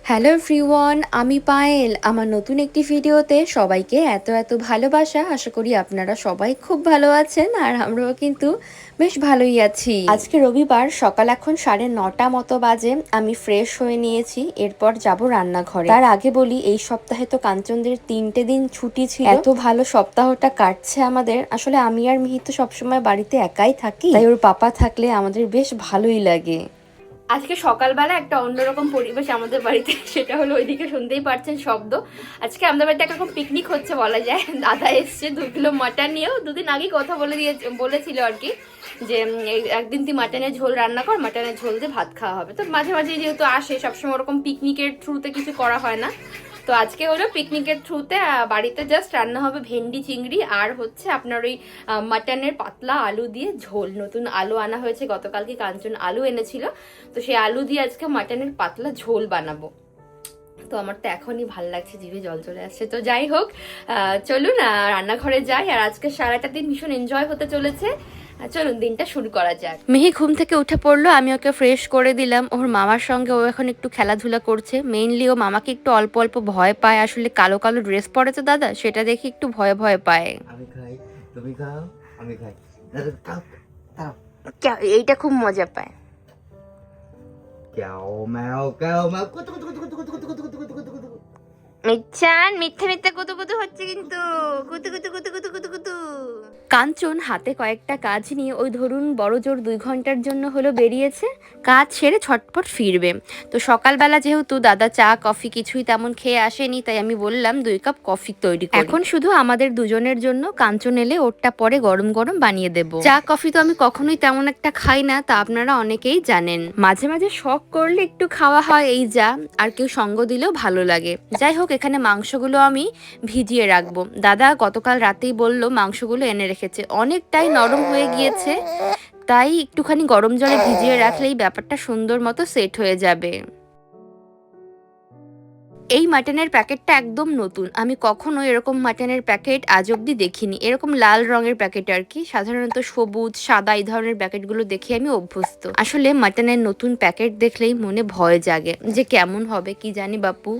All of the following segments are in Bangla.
হ্যালো এভরিওয়ান, আমি পায়েল। আমার নতুন একটি ভিডিওতে সবাইকে এত এত ভালোবাসা। আশা করি আপনারা সবাই খুব ভালো আছেন, আর আমরাও কিন্তু বেশ ভালোই আছি। আজকে রবিবার, সকাল এখন 9:30 মতো বাজে। আমি ফ্রেশ হয়ে নিয়েছি, এরপর যাব রান্নাঘরে। তার আগে বলি, এই সপ্তাহে তো কাঞ্চনদের 3টে দিন ছুটি ছিল। এত ভালো সপ্তাহটা কাটছে আমাদের। আসলে আমি আর মিহি তো সবসময় বাড়িতে একাই থাকি, তাই ওর পাপা থাকলে আমাদের বেশ ভালোই লাগে। আজকে সকালবেলা একটা অন্যরকম পরিবেশ আমাদের বাড়িতে, সেটা হলো ওইদিকে শুনতেই পারছেন শব্দ। আজকে আমাদের বাড়িতে একটা পিকনিক হচ্ছে বলা যায়। দাদা এসছে 2 কিলো মাটন নিয়েও। দুদিন আগেই কথা বলেছিল আর কি, যে একদিন তুই মাটনের ঝোল রান্না কর, মাটনের ঝোল দিয়ে ভাত খাওয়া হবে। তো মাঝে মাঝে যেহেতু আসে, সবসময় ওরকম পিকনিকের থ্রুতে কিছু করা হয় না। তো আজকে হলো পিকনিকের থ্রুতে বাড়িতে জাস্ট রান্না হবে ভেন্ডি চিংড়ি, আর হচ্ছে আপনার ওই মাটনের পাতলা আলু দিয়ে ঝোল। নতুন আলু আনা হয়েছে, গতকালকে কাঞ্চন আলু এনেছিল, তো সেই আলু দিয়ে আজকে মাটনের পাতলা ঝোল বানাবো। তো আমার তো এখনই ভাল লাগছে, জিভে জল চলে আসছে। তো যাই হোক, চলুন রান্নাঘরে যাই। আর আজকে সারাটা দিন ভীষণ এনজয় হতে চলেছে। চলুন দিনটা শুরু করা যাক। মেহি ঘুম থেকে উঠে পড়লো, আমি ওকে ফ্রেশ করে দিলাম। ওর মামার সঙ্গে ও এখন একটু খেলাধুলা করছে। মেইনলি ও মামাকে একটু অল্প অল্প ভয় পায়। আসলে কালো কালো ড্রেস পরেছে দাদা, সেটা দেখে একটু ভয় ভয় পায়। আমি খাই, তুমি খাও, আমি খাই। দাদা খাও, খাও। এইটা খুব মজা পায়। ক্যাও ম্যাও ক্যাও ম্যাও কুতু কুতু কুতু কুতু কুতু কুতু কুতু কুতু কুতু কুতু কুতু। মিচ্ছান মিথ্যে মিথ্যে কুতু কুতু হচ্ছে, কিন্তু কুতু কুতু কুতু কুতু কুতু কুতু। কাঞ্চন হাতে কয়েকটা কাজ নিয়ে ওই ধরুন বড় জোর 2 ঘন্টার জন্য হলো বেরিয়েছে। কাজ সেরে ছটপট ফিরবে। তো সকালবেলা যেহেতু দাদা চা কফি কিছুই তেমন খেয়ে আসেনি, তাই আমি বললাম 2 কাপ কফি তৈরি করি। এখন শুধু আমাদের দুজনের জন্য। কাঞ্চন এলে ওরটা পরে গরম গরম বানিয়ে দেব। চা কফি তো আমি কখনোই তেমন একটা খাই না, তা আপনারা অনেকেই জানেন। মাঝে মাঝে শখ করলে একটু খাওয়া হয়, এই যা। আর কেউ সঙ্গ দিলেও ভালো লাগে। যাই হোক, এখানে মাংসগুলো আমি ভিজিয়ে রাখবো। দাদা গতকাল রাতেই বললো মাংসগুলো এনে রেখেছে, অনেকটাই নরম হয়ে গিয়েছে, তাই একটুখানি গরম জলে ভিজিয়ে রাখলেই ব্যাপারটা সুন্দর মতো সেট হয়ে যাবে। এই মাটনের প্যাকেটটা একদম নতুন। আমি কখনো এরকম মাটনের প্যাকেট আজ অব্দি দেখিনি। এরকম লাল রঙের প্যাকেট আর কি। সাধারণত সবুজ সাদা এই ধরনের প্যাকেটগুলো দেখে আমি অভ্যস্ত। আসলে মাটনের নতুন প্যাকেট দেখলেই মনে ভয় জাগে, যে কেমন হবে কি জানি বাপু।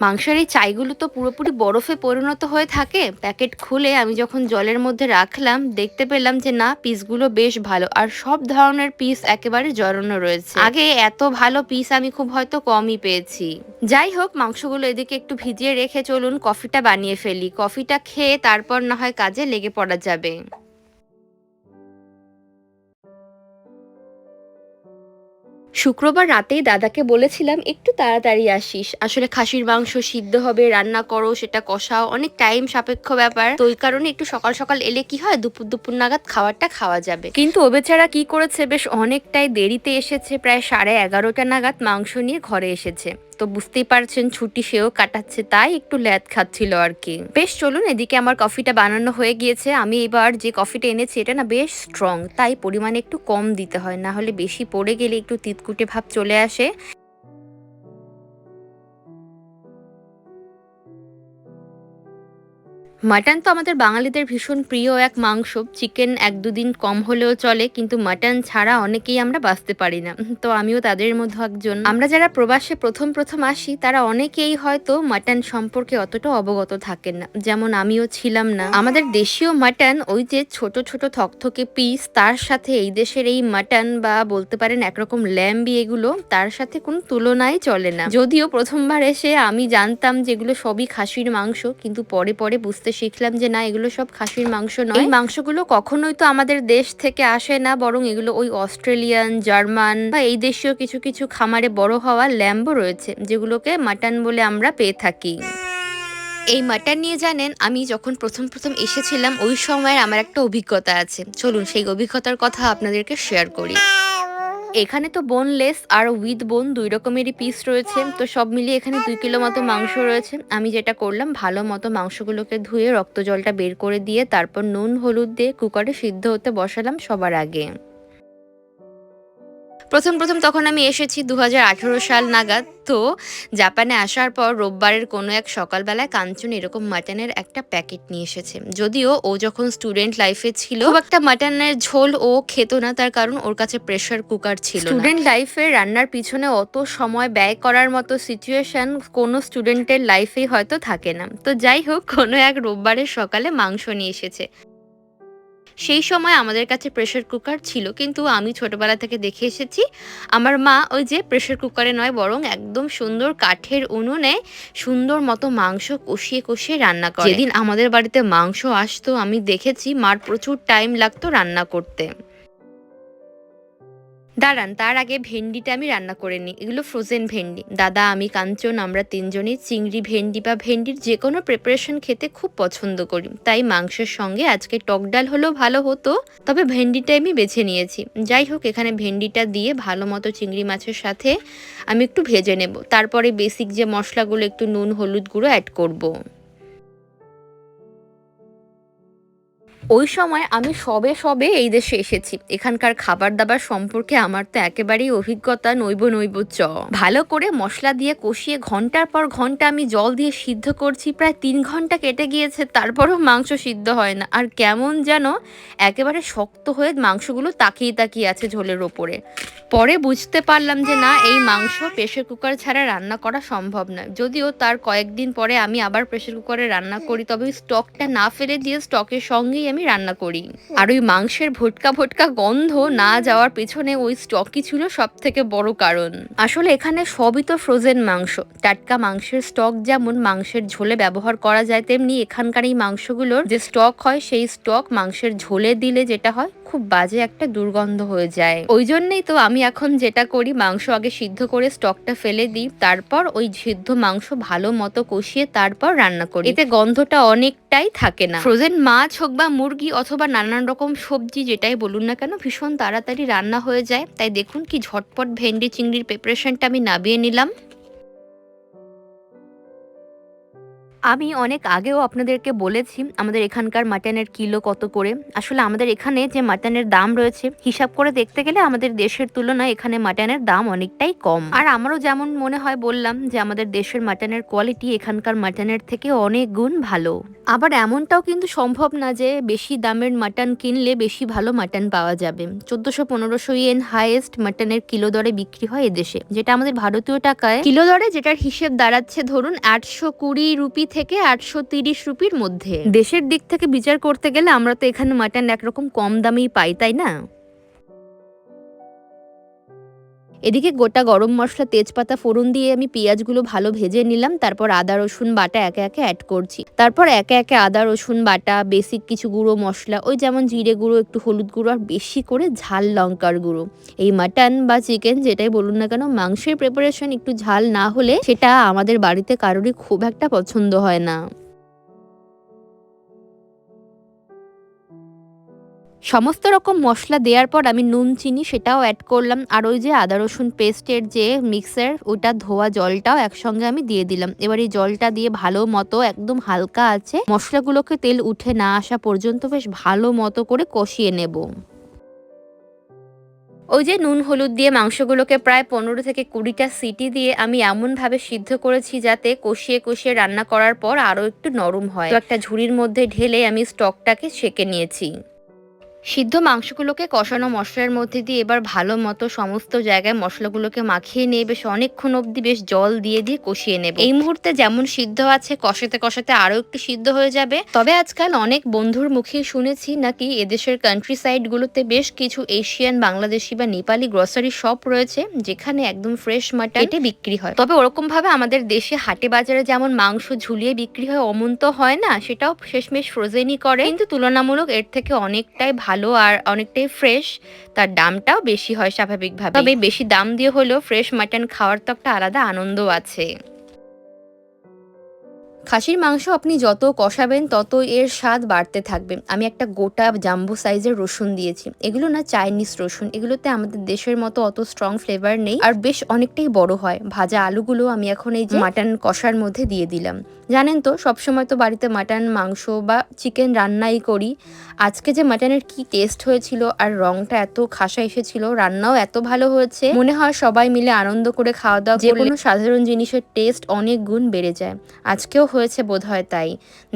মাংসের এই চাইগুলো তো পুরোপুরি বরফে পরিণত হয়ে থাকে। প্যাকেট খুলে আমি যখন জলের মধ্যে রাখলাম, দেখতে পেলাম যে না, পিসগুলো বেশ ভালো, আর সব ধরনের পিস একেবারে জড়ানো রয়েছে। আগে এত ভালো পিস আমি খুব হয়তো কমই পেয়েছি। যাই হোক, মাংসগুলো এদিকে একটু ভিজিয়ে রেখে চলুন কফিটা বানিয়ে ফেলি। কফিটা খেয়ে তারপর না হয় কাজে লেগে পড়া যাবে। শুক্রবার রাতেই দাদাকে বলেছিলাম একটু তাড়াতাড়ি আসিস। আসলে খাসির মাংস সিদ্ধ হবে, রান্না করো, সেটা কষাও, অনেক টাইম সাপেক্ষ ব্যাপার। তো ওই কারণে একটু সকাল সকাল এলে কি হয়, দুপুর দুপুর নাগাদ খাবারটা খাওয়া যাবে। কিন্তু ও বেচারা কি করেছে, বেশ অনেকটাই দেরিতে এসেছে। প্রায় 11:30 নাগাদ মাংস নিয়ে ঘরে এসেছে। তো বুঝতেই পারছেন, ছুটি সেও কাটাচ্ছে, তাই একটু ল্যাদ খাচ্ছিল আর কি। বেশ চলুন, এদিকে আমার কফিটা বানানো হয়ে গিয়েছে। আমি এবার যে কফিটা এনেছি এটা না বেশ স্ট্রং, তাই পরিমাণে একটু কম দিতে হয়, না হলে বেশি পড়ে গেলে একটু তিতকুটে ভাব চলে আসে। মাটন তো আমাদের বাঙালিদের ভীষণ প্রিয় এক মাংস। চিকেন 1-2 দিন কম হলেও চলে, কিন্তু মাটন ছাড়া অনেকেই আমরা বাঁচতে পারি না। তো আমিও তাদের মধ্যে একজন। আমরা যারা প্রবাসে প্রথম প্রথম আসি, তারা অনেকেই হয়তো মাটন সম্পর্কে অতটা অবগত থাকেন না, যেমন আমিও ছিলাম না। আমাদের দেশীয় মাটন, ওই যে ছোট ছোট থকথকে পিস, তার সাথে এই দেশের এই মাটন বা বলতে পারেন একরকম ল্যাম্বি, এগুলো তার সাথে কোনো তুলনাই চলে না। যদিও প্রথমবার এসে আমি জানতাম যেগুলো সবই খাসির মাংস, কিন্তু পরে পরে বুঝতে শিখলাম যে না, এগুলো সব খাসির মাংস নয়। এই মাংসগুলো কখনোই তো আমাদের দেশ থেকে আসে না, বরং এগুলো ওই অস্ট্রেলিয়ান, জার্মান বা এই দেশীয় কিছু কিছু খামারে বড় হওয়া ল্যাম্বও রয়েছে, যেগুলোকে মাটন বলে আমরা পেয়ে থাকি। এই মাটন নিয়ে জানেন, আমি যখন প্রথম প্রথম এসেছিলাম, ওই সময়ের আমার একটা অভিজ্ঞতা আছে। চলুন সেই অভিজ্ঞতার কথা আপনাদেরকে শেয়ার করি। এখানে তো বোনলেস আর উইথ বোন 2 রকমেরই পিস রয়েছে। তো সব মিলিয়ে এখানে 2 কিলো মতো মাংস রয়েছে। আমি যেটা করলাম, ভালো মতো মাংসগুলোকে ধুয়ে রক্ত জলটা বের করে দিয়ে তারপর নুন হলুদ দিয়ে কুকারে সিদ্ধ হতে বসালাম সবার আগে। প্রথম তখন আমি এসেছি 2018 সাল নাগাদ। তো জাপানে আসার পর রোববারের কোনো এক সকালবেলায় কাঞ্চন এরকম মাটনের একটা প্যাকেট নিয়ে এসেছে। যদিও ও যখন স্টুডেন্ট লাইফে ছিল খুব একটা মাটনের ঝোল ও খেত না, তার কারণ ওর কাছে প্রেসার কুকার ছিল। স্টুডেন্ট লাইফে রান্নার পিছনে অত সময় ব্যয় করার মতো সিচুয়েশন কোনো স্টুডেন্টের লাইফেই হয়তো থাকে না। তো যাই হোক, কোনো এক রোববারের সকালে মাংস নিয়ে এসেছে। সেই সময় আমাদের কাছে প্রেসার কুকার ছিল, কিন্তু আমি ছোটবেলা থেকে দেখে এসেছি আমার মা ওই যে প্রেসার কুকারে নয়, বরং একদম সুন্দর কাঠের উনুনে সুন্দর মতো মাংস কষিয়ে কষিয়ে রান্না করে। যেদিন আমাদের বাড়িতে মাংস আসতো আমি দেখেছি মার প্রচুর টাইম লাগতো রান্না করতে। দাঁড়ান, তার আগে ভেন্ডিটা আমি রান্না করে নিই। এগুলো ফ্রোজেন ভেন্ডি। দাদা, আমি, কাঞ্চন আমরা তিনজনই চিংড়ি ভেন্ডি বা ভেন্ডির যে কোনো প্রিপারেশন খেতে খুব পছন্দ করি, তাই মাংসের সঙ্গে আজকে টক ডাল হলেও ভালো হতো, তবে ভেন্ডিটা আমি বেছে নিয়েছি। যাই হোক, এখানে ভেন্ডিটা দিয়ে ভালো মতো চিংড়ি মাছের সাথে আমি একটু ভেজে নেব। তারপরে বেসিক যে মশলাগুলো, একটু নুন হলুদ গুঁড়ো অ্যাড করব। ওই সময় আমি সবে এই দেশে এসেছি। এখানকার খাবার দাবার সম্পর্কে আমার তো একেবারেই অভিজ্ঞতা নৈব চ। ভালো করে মশলা দিয়ে কষিয়ে ঘন্টার পর ঘন্টা আমি জল দিয়ে সিদ্ধ করছি, প্রায় 3 ঘন্টা কেটে গিয়েছে, তারপরও মাংস সিদ্ধ হয় না। আর কেমন যেন একেবারে শক্ত হয়ে মাংসগুলো তাকিয়ে আছে ঝোলের ওপরে। পরে বুঝতে পারলাম যে না, এই মাংস প্রেসার কুকার ছাড়া রান্না করা সম্ভব না। যদিও তার কয়েকদিন পরে আমি আবার প্রেসার কুকারে রান্না করি, তবে ওই স্টকটা না ফেলে দিয়ে স্টকের সঙ্গেই আমি রান্না করি। আর ওই মাংসের ভোটকা গন্ধ না যাওয়ার পেছনে ওই স্টকই ছিল সব থেকে বড় কারণ। আসলে এখানে সবই তো ফ্রোজেন মাংস। টাটকা মাংসের স্টক যেমন মাংসের ঝোলে ব্যবহার করা যায়, তেমনি এখানকার এই মাংসগুলোর যে স্টক হয় সেই স্টক মাংসের ঝোলে দিলে যেটা হয়, খুব বাজে একটা দুর্গন্ধ হয়ে যায়। ওই জন্যই তো আমি এখন যেটা করি, মাংস আগে সিদ্ধ করে স্টকটা ফেলে দিই, তারপর ওই সিদ্ধ মাংস ভালো মতো কষিয়ে তারপর রান্না করি। এতে গন্ধটা অনেকটাই থাকে না। ফ্রোজেন মাছ হোক বা মুরগি অথবা নানান রকম সবজি যেটাই বলুন না কেন, ভীষণ তাড়াতাড়ি রান্না হয়ে যায়। তাই দেখুন কি ঝটপট ভেন্ডি চিংড়ির প্রিপারেশনটা আমি নামিয়ে নিলাম। আমি অনেক আগেও আপনাদেরকে বলেছি আমাদের এখানকার মাটনের কিলো কত করে। আসলে আমাদের এখানে যে মাটনের দাম রয়েছে, হিসাব করে দেখতে গেলে আমাদের দেশের তুলনায় এখানে মাটনের দাম অনেকটাই কম। আর আমারও যেমন মনে হয় বললাম যে আমাদের দেশের মাটনের কোয়ালিটি এখানকার মাটনের থেকে অনেক গুণ ভালো। আবার এমনটাও কিন্তু সম্ভব না যে বেশি দামের মাটন কিনলে বেশি ভালো মাটন পাওয়া যাবে। 1400-1500 ইয়েন হাইয়েস্ট মাটনের কিলো দরে বিক্রি হয় এদেশে, যেটা আমাদের ভারতীয় টাকায় কিলো দরে, যেটার হিসেব দাঁড়াচ্ছে ধরুন 820 রুপি থেকে 830 রুপির মধ্যে। দেশের দিক থেকে বিচার করতে গেলে আমরা তো এখানে মাটন একরকম কম দামেই পাই, তাই না? এদিকে গোটা গরম মশলা, তেজপাতা ফোড়ন দিয়ে আমি পেঁয়াজগুলো ভালো ভেজে নিলাম। তারপর আদা রসুন বাটা একে একে অ্যাড করছি। তারপর একে একে আদা রসুন বাটা, বেসিক কিছু গুঁড়ো মশলা, ওই যেমন জিরে গুঁড়ো, একটু হলুদ গুঁড়ো, আর বেশি করে ঝাল লঙ্কার গুঁড়ো। এই মাটন বা চিকেন যেটাই বলুন না কেন, মাংসের প্রিপারেশন একটু ঝাল না হলে সেটা আমাদের বাড়িতে কারোরই খুব একটা পছন্দ হয় না। সমস্ত রকম মশলা দেওয়ার পর আমি নুন চিনি সেটাও অ্যাড করলাম, আর ওই যে আদা রসুন পেস্টের যে মিক্সার, ওটা ধোয়া জলটাও একসঙ্গে আমি দিয়ে দিলাম। এবার এই জলটা দিয়ে ভালো মতো একদম হালকা আছে মশলাগুলোকে তেল উঠে না আসা পর্যন্ত বেশ ভালো মতো করে কষিয়ে নেব। ওই যে নুন হলুদ দিয়ে মাংসগুলোকে প্রায় 15 থেকে 20টা সিটি দিয়ে আমি এমনভাবে সিদ্ধ করেছি যাতে কষিয়ে কষিয়ে রান্না করার পর আরও একটু নরম হয়। তো একটা ঝুড়ির মধ্যে ঢেলে আমি স্টকটাকে ছেঁকে নিয়েছি। সিদ্ধ মাংসগুলোকে কষানো মশলার মধ্যে দিয়ে এবার ভালো মতো সমস্ত জায়গায় মশলাগুলোকে মাখিয়ে নিয়ে বেশ অনেকক্ষণ অবধি বেশ জল দিয়ে কষিয়ে নেব। এই মুহূর্তে যেমন সিদ্ধ আছে, কষাতে কষাতে আরো একটু সিদ্ধ হয়ে যাবে। তবে আজকাল অনেক বন্ধুর মুখে শুনেছি নাকি এদেশের কান্ট্রি সাইড গুলোতে বেশ কিছু এশিয়ান, বাংলাদেশি বা নেপালি গ্রসারি শপ রয়েছে যেখানে একদম ফ্রেশ মাটন কেটে বিক্রি হয়। তবে ওরকম ভাবে আমাদের দেশে হাটে বাজারে যেমন মাংস ঝুলিয়ে বিক্রি হয় অমন তো হয় না, সেটাও শেষমেশ ফ্রোজেনই করে, কিন্তু তুলনামূলক এর থেকে অনেকটাই ভালো আর অনেকটাই ফ্রেশ। তার দামটাও বেশি হয় স্বাভাবিকভাবে, তবে বেশি দাম দিয়ে হলেও ফ্রেশ মাটন খাওয়ার তো একটা আলাদা আনন্দ আছে। খাসির মাংস আপনি যত কষাবেন তত এর স্বাদ বাড়তে থাকবে। আমি একটা গোটা জাম্বো সাইজের রসুন দিয়েছি। এগুলো না চাইনিজ রসুন, এগুলোতে আমাদের দেশের মতো অত স্ট্রং ফ্লেভার নেই আর বেশ অনেকটাই বড় হয়। ভাজা আলুগুলো আমি এখন এই যে মাটন কষার মধ্যে দিয়ে দিলাম। জানেন তো সবসময় তো বাড়িতে মাটন মাংস বা চিকেন রান্নাই করি। আজকে যে মাটনের কি টেস্ট হয়েছিল আর রংটা এত খাসা এসেছিল, রান্নাও এত ভালো হয়েছে, মনে হয় সবাই মিলে আনন্দ করে খাওয়া দাওয়া যে কোনো সাধারণ জিনিসের টেস্ট অনেক গুণ বেড়ে যায়। আজকেও হয়েছে বোধহয় তাই।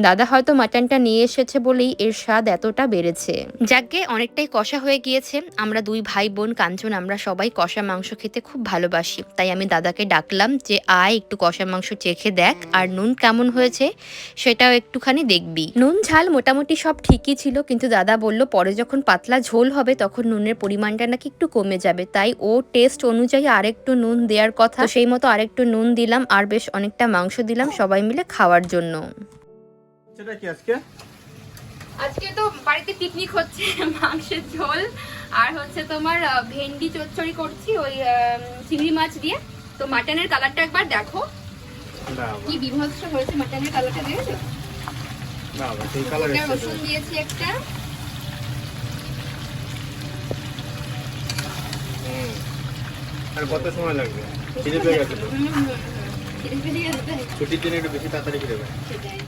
দাদা হয়তো মাটনটা নিয়ে এসেছে বলেই এর স্বাদ এতটা বেড়েছে। যাকে অনেকটাই কষা হয়ে গিয়েছে। আমরা দুই ভাই বোন কাঞ্চন আমরা সবাই কষা মাংস খেতে খুব ভালোবাসি। তাই আমি দাদাকে ডাকলাম যে আয় একটু কষা মাংস চেখে দেখ, আর নুন কেমন হয়েছে সেটাও একটুখানি দেখবি। নুন ঝাল মোটামুটি সব ঠিকই ছিল, কিন্তু দাদা বলল পরে যখন পাতলা ঝোল হবে তখন নুনের পরিমাণটা নাকি একটু কমে যাবে, তাই ও টেস্ট অনুযায়ী আরেকটু নুন দেওয়ার কথা। সেই মতো আরেকটু নুন দিলাম আর বেশ অনেকটা মাংস দিলাম সবাই মিলে খাওয়ার জন্য। সেটা কি আজকে? আজকে তো বাড়িতে পিকনিক হচ্ছে, মাংসের ঝোল আর হচ্ছে তোমার ভেন্ডি চচ্চড়ি করছি ওই চিংড়ি মাছ দিয়ে। তো মাটনের কালারটা একবার দেখো কি বিভৎস হয়েছে, মাটনের কালারটা দেখেছো? সেই কালার একটা রসুন দিয়েছি একটা। আর কত সময় লাগবে? খিদে পেয়ে গেছে তো। খিদে পেয়ে গেছে তাই? ছুটির দিনে একটু বেশি তাড়াতাড়ি খিদে পায়। সেটাই।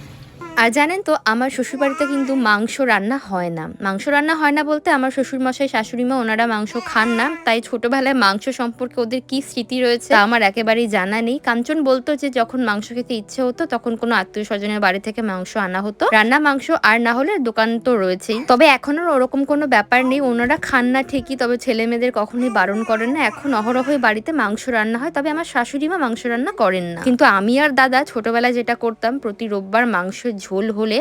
আর জানেন তো আমার শ্বশুরবাড়িতে কিন্তু মাংস রান্না হয় না। মাংস রান্না হয় না বলতে আমার শ্বশুরমশাই শাশুড়িমা ওনারা মাংস খান না, তাই ছোটবেলায় মাংস সম্পর্কে ওদের কি স্মৃতি রয়েছে তা আমার একেবারেই জানা নেই। কাঞ্চন বলতো যে যখন মাংস খেতে ইচ্ছে হতো তখন কোনো আত্মীয় স্বজনের বাড়ি থেকে মাংস আনা হতো, রান্না মাংস, আর না হলে দোকান তো রয়েছেই। তবে এখন আর ওরকম কোনো ব্যাপার নেই, ওনারা খান না ঠিকই, তবে ছেলে মেয়েদের কখনোই বারণ করেন না। এখন অহরহই বাড়িতে মাংস রান্না হয়, তবে আমার শাশুড়িমা মাংস রান্না করেন না। কিন্তু আমি আর দাদা ছোটবেলায় যেটা করতাম, প্রতি রোববার মাংসের ঝোল হলে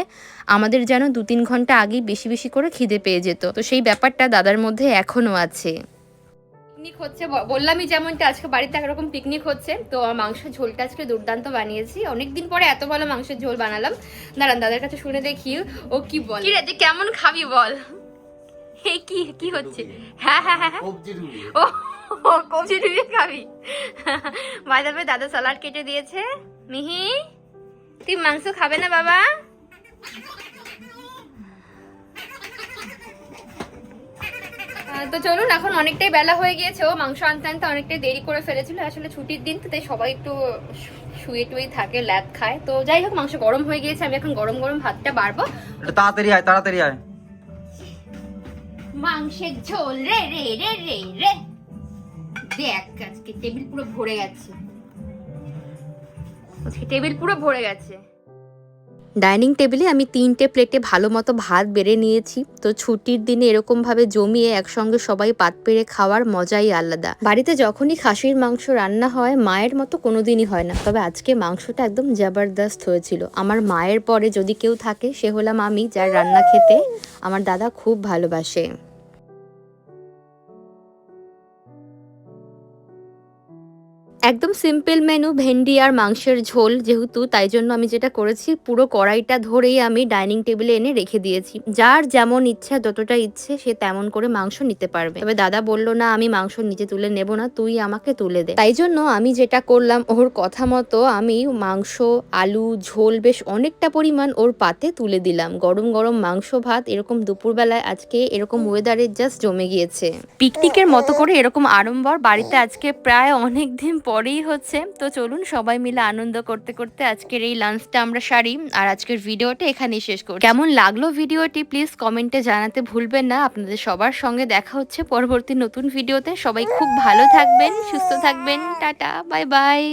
আমাদের যেন 2-3 ঘন্টা আগেই বেশি বেশি করে খিদে পেয়ে যেত। তো সেই ব্যাপারটা দাদার মধ্যে এখনো আছে। পিকনিক হচ্ছে বললামই যেমনটা, আজকে বাড়িতে একরকম পিকনিক হচ্ছে। তো মাংসের ঝোলটা আজকে দুর্দান্ত বানিয়েছি, অনেকদিন পরে এত ভালো মাংসের ঝোল বানালাম। দাঁড়ান দাদার কাছে শুনে দেখি ও কি বলে। কি রে তুই কেমন খাবি বল? এই কি কি হচ্ছে? হ্যাঁ হ্যাঁ হ্যাঁ কবজি ডুবিয়ে। ও কবজি ডুবিয়ে খাবি? বাই দ্য ওয়ে দাদা স্যালাড কেটে দিয়েছে। মিহি তুই মাংস খাবে না বাবা? তো চলুন, এখন অনেকটাই বেলা হয়ে গিয়েছে, ও মাংস আনতে আনতে অনেকটাই দেরি করে ফেলেছিল। আসলে ছুটির দিন তো তাই সবাই একটু শুয়ে টুয়ে থাকে, ল্যাদ খায়। তো যাই হোক মাংস গরম হয়ে গিয়েছে, আমি এখন গরম গরম ভাতটা বাড়বো। তাড়াতাড়ি আয়, তাড়াতাড়ি আয়। মাংসের ঝোল রে রে রে রে রে। দেখ আজকে টেবিল পুরো ভরে গেছে, আজকে টেবিল পুরো ভরে গেছে। ডাইনিং টেবিলে আমি 3টে প্লেটে ভালো মতো ভাত বেড়ে নিয়েছি। তো ছুটির দিনে এরকম ভাবে জমিয়ে একসঙ্গে সবাই পাত পেরে খাওয়ার মজাই আলাদা। বাড়িতে যখনই খাসির মাংস রান্না হয় মায়ের মতো কোনোদিনই হয় না, তবে আজকে মাংসটা একদম জবরদস্ত হয়েছিল। আমার মায়ের পরে যদি কেউ থাকে সে হলাম আমি, যার রান্না খেতে আমার দাদা খুব ভালোবাসে। একদম সিম্পল মেনু, ভেন্ডি আর মাংসের ঝোল যেহেতু, তাই জন্য আমি যেটা করেছি পুরো কড়াইটা ধরেই আমি ডাইনিং টেবিলে এনে রেখে দিয়েছি। যার যেমন ইচ্ছা, যতটা ইচ্ছে সে তেমন করে মাংস নিতে পারবে। তবে দাদা বলল না আমি মাংস নিচে তুলে নেব না, তুই আমাকে তুলে দে। তাই জন্য আমি যেটা করলাম ওর কথা মতো আমি মাংস, আলু, ঝোল বেশ অনেকটা পরিমাণ ওর পাতে তুলে দিলাম। গরম গরম মাংস ভাত এরকম দুপুরবেলায় আজকে এরকম ওয়েদারে জাস্ট জমে গিয়েছে। পিকনিকের মতো করে এরকম আড়ম্বর বাড়িতে আজকে প্রায় অনেক দিন পরেই হচ্ছে। তো চলুন সবাই মিলে আনন্দ করতে করতে আজকের এই লাঞ্চটা আমরা সারি, আর আজকের ভিডিওটা এখানেই শেষ করি। কেমন লাগলো ভিডিওটি প্লিজ কমেন্টে জানাতে ভুলবেন না। আপনাদের সবার সঙ্গে দেখা হচ্ছে পরবর্তী নতুন ভিডিওতে। সবাই খুব ভালো থাকবেন, সুস্থ থাকবেন, টাটা, বাই বাই।